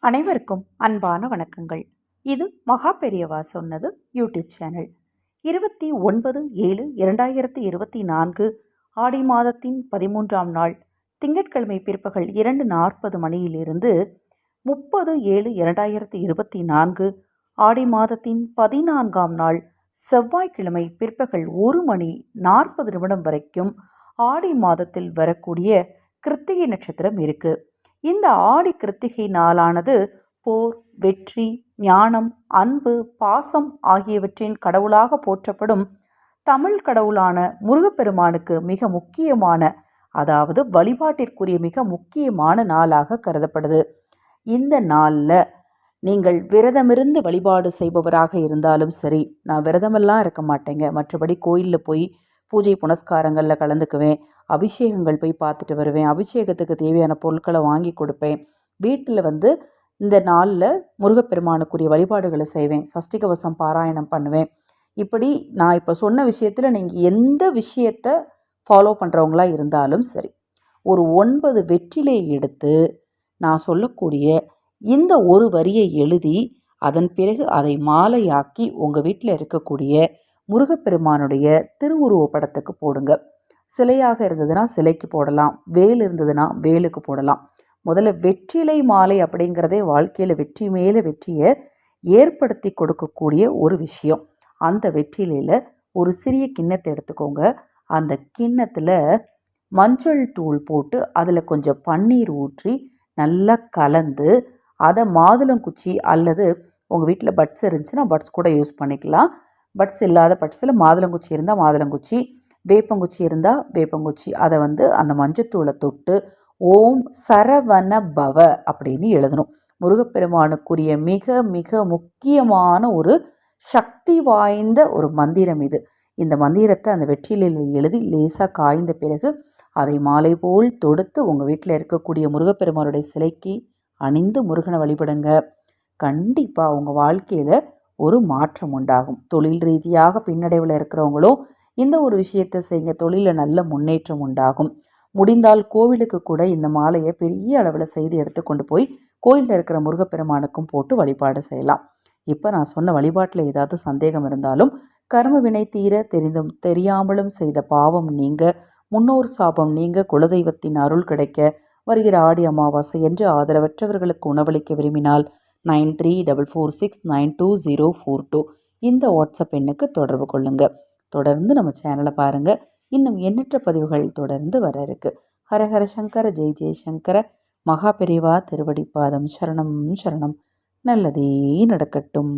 அனைவருக்கும் அன்பான வணக்கங்கள். இது மகா பெரியவா சொன்னது யூடியூப் சேனல். 29/7/2024 ஆடி மாதத்தின் 13ஆம் நாள் திங்கட்கிழமை பிற்பகல் 2:40 மணியிலிருந்து 30/7/2024 ஆடி மாதத்தின் 14ஆம் நாள் செவ்வாய்க்கிழமை பிற்பகல் 1:40 வரைக்கும் ஆடி மாதத்தில் வரக்கூடிய கிருத்திகை நட்சத்திரம் இருக்கு. இந்த ஆடி கிருத்திகை நாளானது போர், வெற்றி, ஞானம், அன்பு, பாசம் ஆகியவற்றின் கடவுளாக போற்றப்படும் தமிழ் கடவுளான முருகப்பெருமானுக்கு மிக முக்கியமான, அதாவது வழிபாட்டிற்குரிய மிக முக்கியமான நாளாக கருதப்படுது. இந்த நாளில் நீங்கள் விரதமிருந்து வழிபாடு செய்பவராக இருந்தாலும் சரி, நான் விரதமெல்லாம் இருக்க மாட்டேங்க, மற்றபடி கோயிலில் போய் பூஜை புனஸ்காரங்களில் கலந்துக்குவேன், அபிஷேகங்கள் போய் பார்த்துட்டு வருவேன், அபிஷேகத்துக்கு தேவையான பொருட்களை வாங்கி கொடுப்பேன், வீட்டில் இந்த நாளில் முருகப்பெருமானுக்குரிய வழிபாடுகளை செய்வேன், சஷ்டி கவசம் பாராயணம் பண்ணுவேன். இப்படி நான் இப்போ சொன்ன விஷயத்தில் நீங்கள் எந்த விஷயத்தை ஃபாலோ பண்ணுறவங்களா இருந்தாலும் சரி, ஒரு 9 வெற்றிலை எடுத்து நான் சொல்லக்கூடிய இந்த ஒரு வரியை எழுதி அதன் பிறகு அதை மாலையாக்கி உங்கள் வீட்டில் இருக்கக்கூடிய முருகப்பெருமானுடைய திருவுருவ படத்துக்கு போடுங்க. சிலையாக இருந்ததுன்னா சிலைக்கு போடலாம், வேல் இருந்ததுன்னா வேலுக்கு போடலாம். முதல்ல வெற்றிலை மாலை அப்படிங்கிறதே வாழ்க்கையில் வெற்றி மேலே வெற்றியை ஏற்படுத்தி கொடுக்கக்கூடிய ஒரு விஷயம். அந்த வெற்றிலையில் ஒரு சிறிய கிண்ணத்தை எடுத்துக்கோங்க. அந்த கிண்ணத்தில் மஞ்சள் தூள் போட்டு அதில் கொஞ்சம் பன்னீர் ஊற்றி நல்லா கலந்து அதை மாதுளங்குச்சி அல்லது உங்கள் வீட்டில் பட்ஸ் இருந்துச்சுன்னா பட்ஸ் கூட யூஸ் பண்ணிக்கலாம். பட்ஸ் இல்லாத பட்ஸில் மாதுளங்குச்சி இருந்தால் மாதுளங்குச்சி, வேப்பங்குச்சி இருந்தால் வேப்பங்குச்சி, அதை அந்த மஞ்சத்தூளை தொட்டு ஓம் சரவண பவ அப்படின்னு எழுதணும். முருகப்பெருமானுக்குரிய மிக மிக முக்கியமான ஒரு சக்தி வாய்ந்த ஒரு மந்திரம் இது. இந்த மந்திரத்தை அந்த வெற்றிலையில் எழுதி லேசாக காய்ந்த பிறகு அதை மாலை போல் தொடுத்து உங்கள் வீட்டில் இருக்கக்கூடிய முருகப்பெருமானுடைய சிலைக்கு அணிந்து முருகனை வழிபடுங்க. கண்டிப்பாக உங்கள் வாழ்க்கையில் ஒரு மாற்றம் உண்டாகும். தொழில் ரீதியாக பின்னடைவில் இருக்கிறவங்களும் இந்த ஒரு விஷயத்தை செய்யுங்க, தொழிலில் நல்ல முன்னேற்றம் உண்டாகும். முடிந்தால் கோவிலுக்கு கூட இந்த மாலையை பெரிய அளவில் செய்து எடுத்துக்கொண்டு போய் கோயிலில் இருக்கிற முருகப்பெருமானுக்கும் போட்டு வழிபாடு செய்யலாம். இப்போ நான் சொன்ன வழிபாட்டில் ஏதாவது சந்தேகம் இருந்தாலும், கர்ம வினை தீர தெரிந்தும் தெரியாமலும் செய்த பாவம் நீங்க, முன்னோர் சாபம் நீங்க, குலதெய்வத்தின் அருள் கிடைக்க வருகிற ஆடி அமாவாசை என்று ஆதரவற்றவர்களுக்கு உணவளிக்க விரும்பினால் 9344692042 இந்த வாட்ஸ்அப் எண்ணுக்கு தொடர்பு கொள்ளுங்க. தொடர்ந்து நம்ம சேனலை பாருங்கள். இன்னும் எண்ணற்ற பதிவுகள் தொடர்ந்து வர இருக்கு. ஹரஹர சங்கர, ஜெய் ஜெய்சங்கர, மகா பெரிவா திருவடிப்பாதம் சரணம் சரணம். நல்லதே நடக்கட்டும்.